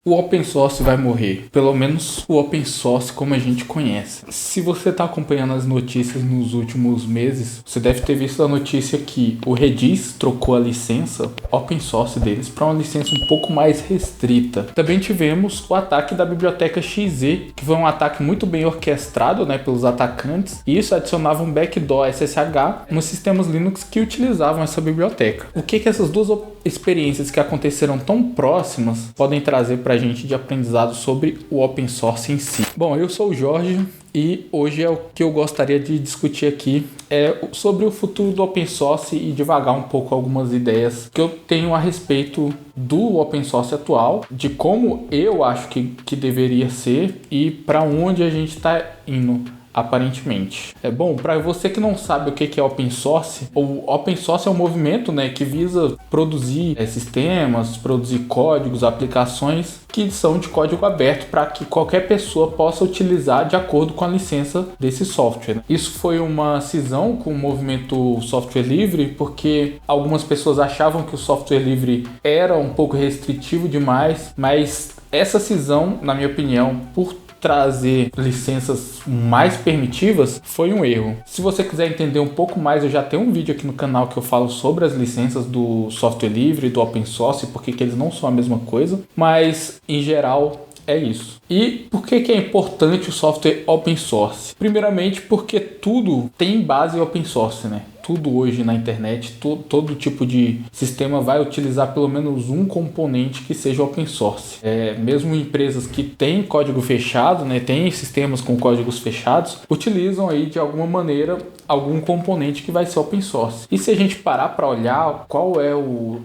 o open source vai morrer. Pelo menos o open source como a gente conhece. Se você está acompanhando as notícias nos últimos meses, você deve ter visto a notícia que o Redis trocou a licença open source deles para uma licença um pouco mais restrita. Também tivemos o ataque da biblioteca XZ, que foi um ataque muito bem orquestrado, né, pelos atacantes, e isso adicionava um backdoor SSH nos sistemas Linux que utilizavam essa biblioteca. O que essas duas experiências que aconteceram tão próximas podem trazer para a gente de aprendizado sobre o open source em si? Bom, eu sou o Jorge e hoje o que eu gostaria de discutir aqui é sobre o futuro do open source e divagar um pouco algumas ideias que eu tenho a respeito do open source atual, de como eu acho que deveria ser e para onde a gente está indo. Aparentemente. Bom, para você que não sabe o que é open source, o open source é um movimento, né, que visa produzir sistemas, produzir códigos, aplicações que são de código aberto para que qualquer pessoa possa utilizar de acordo com a licença desse software. Isso foi uma cisão com o movimento software livre, porque algumas pessoas achavam que o software livre era um pouco restritivo demais, mas essa cisão, na minha opinião, por trazer licenças mais permitivas foi um erro. Se você quiser entender um pouco mais, eu já tenho um vídeo aqui no canal que eu falo sobre as licenças do software livre e do open source, porque eles não são a mesma coisa, mas em geral é isso. E por que é importante o software open source? Primeiramente porque tudo tem base open source, né? Tudo hoje na internet, todo tipo de sistema vai utilizar pelo menos um componente que seja open source. Mesmo empresas que têm código fechado, né, têm sistemas com códigos fechados, utilizam aí de alguma maneira algum componente que vai ser open source. E se a gente parar para olhar qual é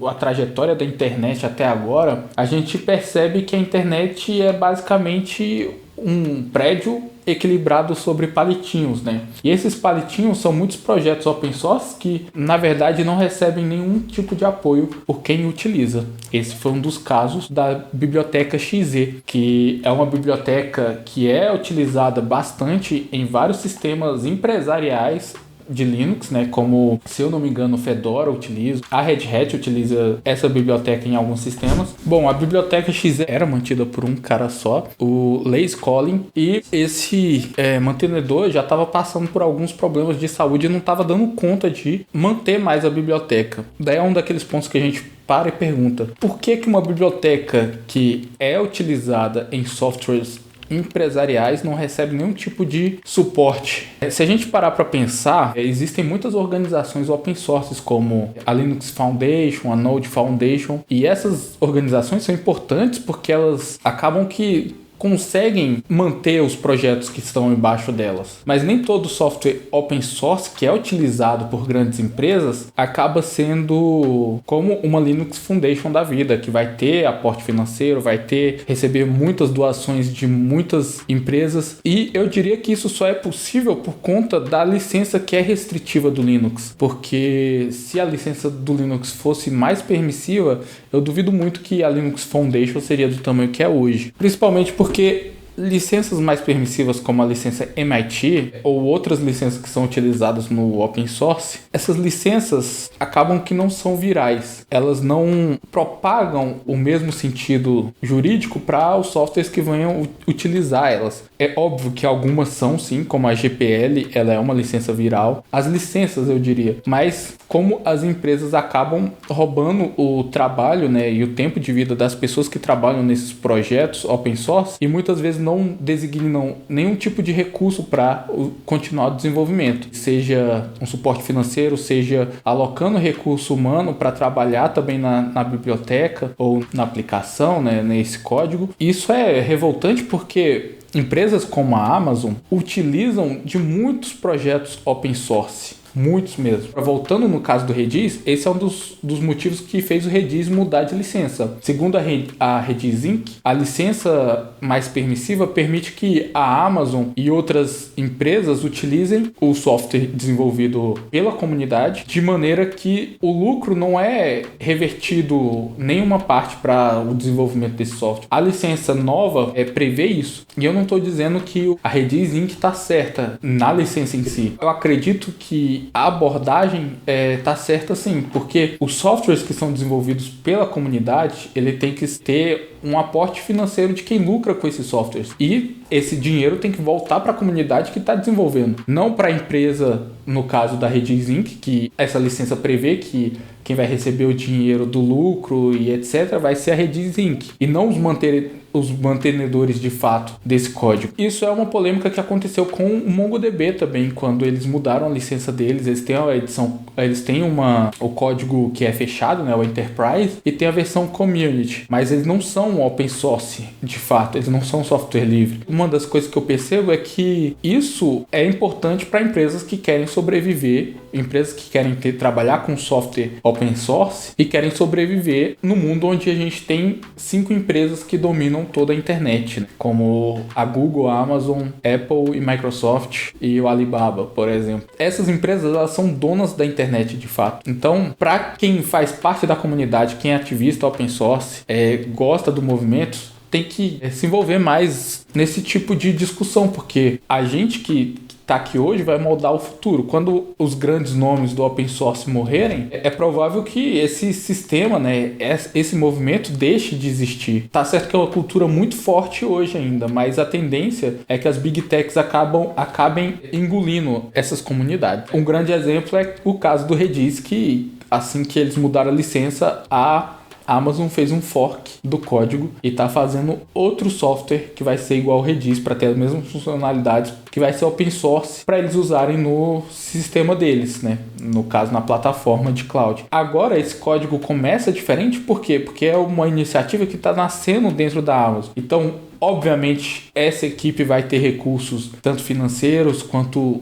a trajetória da internet até agora, a gente percebe que a internet é basicamente um prédio equilibrado sobre palitinhos, né? E esses palitinhos são muitos projetos open source que, na verdade, não recebem nenhum tipo de apoio por quem utiliza. Esse foi um dos casos da biblioteca XZ, que é uma biblioteca que é utilizada bastante em vários sistemas empresariais de Linux, né, como, se eu não me engano, o Fedora utiliza, a Red Hat utiliza essa biblioteca em alguns sistemas. Bom, a biblioteca XZ era mantida por um cara só, o Lace Collin, e esse mantenedor já estava passando por alguns problemas de saúde e não estava dando conta de manter mais a biblioteca. Daí é um daqueles pontos que a gente para e pergunta, por que uma biblioteca que é utilizada em softwares empresariais não recebe nenhum tipo de suporte? Se a gente parar para pensar, existem muitas organizações open source como a Linux Foundation, a Node Foundation, e essas organizações são importantes porque elas acabam que conseguem manter os projetos que estão embaixo delas. Mas nem todo software open source que é utilizado por grandes empresas acaba sendo como uma Linux Foundation da vida, que vai ter aporte financeiro, vai receber muitas doações de muitas empresas. E eu diria que isso só é possível por conta da licença que é restritiva do Linux. Porque se a licença do Linux fosse mais permissiva, eu duvido muito que a Linux Foundation seria do tamanho que é hoje. Principalmente porque licenças mais permissivas como a licença MIT ou outras licenças que são utilizadas no open source, essas licenças acabam que não são virais. Elas não propagam o mesmo sentido jurídico para os softwares que venham utilizar elas. É óbvio que algumas são sim, como a GPL, ela é uma licença viral. As licenças, eu diria, mas como as empresas acabam roubando o trabalho, né, e o tempo de vida das pessoas que trabalham nesses projetos open source e muitas vezes não designam nenhum tipo de recurso para continuar o desenvolvimento, seja um suporte financeiro, seja alocando recurso humano para trabalhar também na biblioteca ou na aplicação, né, nesse código. Isso é revoltante porque empresas como a Amazon utilizam de muitos projetos open source. Muitos mesmo. Voltando no caso do Redis, esse é um dos motivos que fez o Redis mudar de licença. Segundo a Redis Inc., a licença mais permissiva permite que a Amazon e outras empresas utilizem o software desenvolvido pela comunidade de maneira que o lucro não é revertido nenhuma parte para o desenvolvimento desse software. A licença nova prevê isso. E eu não estou dizendo que a Redis Inc. está certa na licença em si. Eu acredito que a abordagem tá certa sim, porque os softwares que são desenvolvidos pela comunidade, ele tem que ter um aporte financeiro de quem lucra com esses softwares. E esse dinheiro tem que voltar para a comunidade que está desenvolvendo, não para a empresa, no caso da Redis Inc., que essa licença prevê que quem vai receber o dinheiro do lucro e etc. vai ser a Redis Inc. e não os mantenedores de fato desse código. Isso é uma polêmica que aconteceu com o MongoDB também, quando eles mudaram a licença deles. Eles têm a edição, eles têm o código que é fechado, né, o Enterprise, e tem a versão Community, mas eles não são open source de fato, eles não são software livre. Uma das coisas que eu percebo é que isso é importante para empresas que querem sobreviver, empresas que querem trabalhar com software open source e querem sobreviver no mundo onde a gente tem 5 empresas que dominam toda a internet, né? Como a Google, a Amazon, Apple e Microsoft e o Alibaba, por exemplo. Essas empresas, elas são donas da internet de fato. Então, para quem faz parte da comunidade, quem é ativista open source, gosta do movimento, tem que se envolver mais nesse tipo de discussão, porque a gente que está aqui hoje vai moldar o futuro. Quando os grandes nomes do open source morrerem, é provável que esse sistema, né, esse movimento deixe de existir. Tá certo que é uma cultura muito forte hoje ainda, mas a tendência é que as big techs acabem engolindo essas comunidades. Um grande exemplo é o caso do Redis, que assim que eles mudaram a licença, a Amazon fez um fork do código e está fazendo outro software que vai ser igual ao Redis para ter as mesmas funcionalidades, que vai ser open source para eles usarem no sistema deles, né? No caso, na plataforma de cloud. Agora, esse código começa diferente, por quê? Porque é uma iniciativa que está nascendo dentro da Amazon. Então, obviamente, essa equipe vai ter recursos, tanto financeiros quanto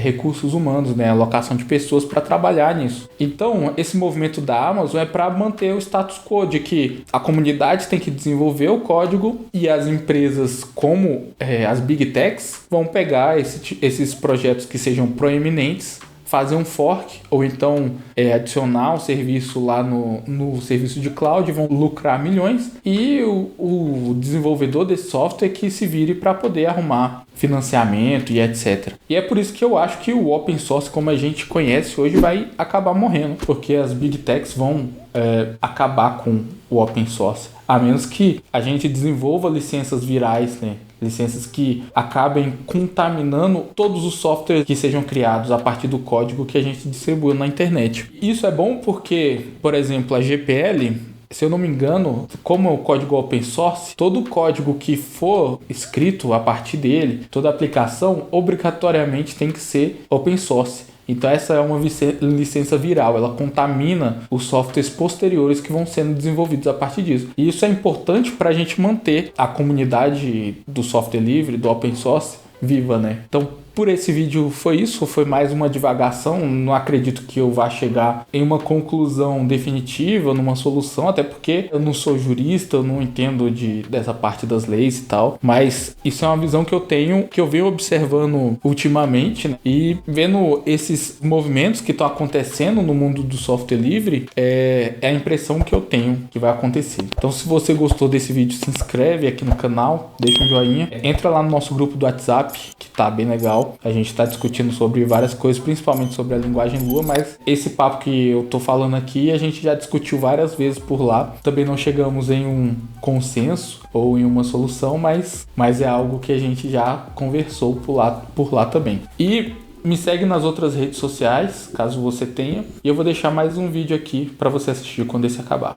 recursos humanos, né? Alocação de pessoas para trabalhar nisso. Então, esse movimento da Amazon é para manter o status quo de que a comunidade tem que desenvolver o código e as empresas, como as Big Techs, vão pegar esses projetos que sejam proeminentes, fazer um fork ou então adicionar um serviço lá no serviço de cloud, vão lucrar milhões, e o desenvolvedor desse software que se vire para poder arrumar financiamento e etc. E é por isso que eu acho que o open source, como a gente conhece hoje, vai acabar morrendo, porque as big techs vão acabar com o open source, a menos que a gente desenvolva licenças virais, né? Licenças que acabem contaminando todos os softwares que sejam criados a partir do código que a gente distribui na internet. Isso é bom porque, por exemplo, a GPL, se eu não me engano, como é o código open source, todo código que for escrito a partir dele, toda aplicação, obrigatoriamente tem que ser open source. Então essa é uma licença viral, ela contamina os softwares posteriores que vão sendo desenvolvidos a partir disso. E isso é importante para a gente manter a comunidade do software livre, do open source, viva, né? Então, por esse vídeo foi isso, foi mais uma divagação. Não acredito que eu vá chegar em uma conclusão definitiva, numa solução, até porque eu não sou jurista, eu não entendo dessa parte das leis e tal, mas isso é uma visão que eu tenho, que eu venho observando ultimamente, né? E vendo esses movimentos que estão acontecendo no mundo do software livre, é a impressão que eu tenho que vai acontecer. Então, se você gostou desse vídeo, se inscreve aqui no canal, deixa um joinha, entra lá no nosso grupo do WhatsApp, que tá bem legal. A gente está discutindo sobre várias coisas, principalmente sobre a linguagem Lua, mas esse papo que eu tô falando aqui, a gente já discutiu várias vezes por lá. Também não chegamos em um consenso ou em uma solução, mas é algo que a gente já conversou por lá também. E me segue nas outras redes sociais, caso você tenha, e eu vou deixar mais um vídeo aqui para você assistir quando esse acabar.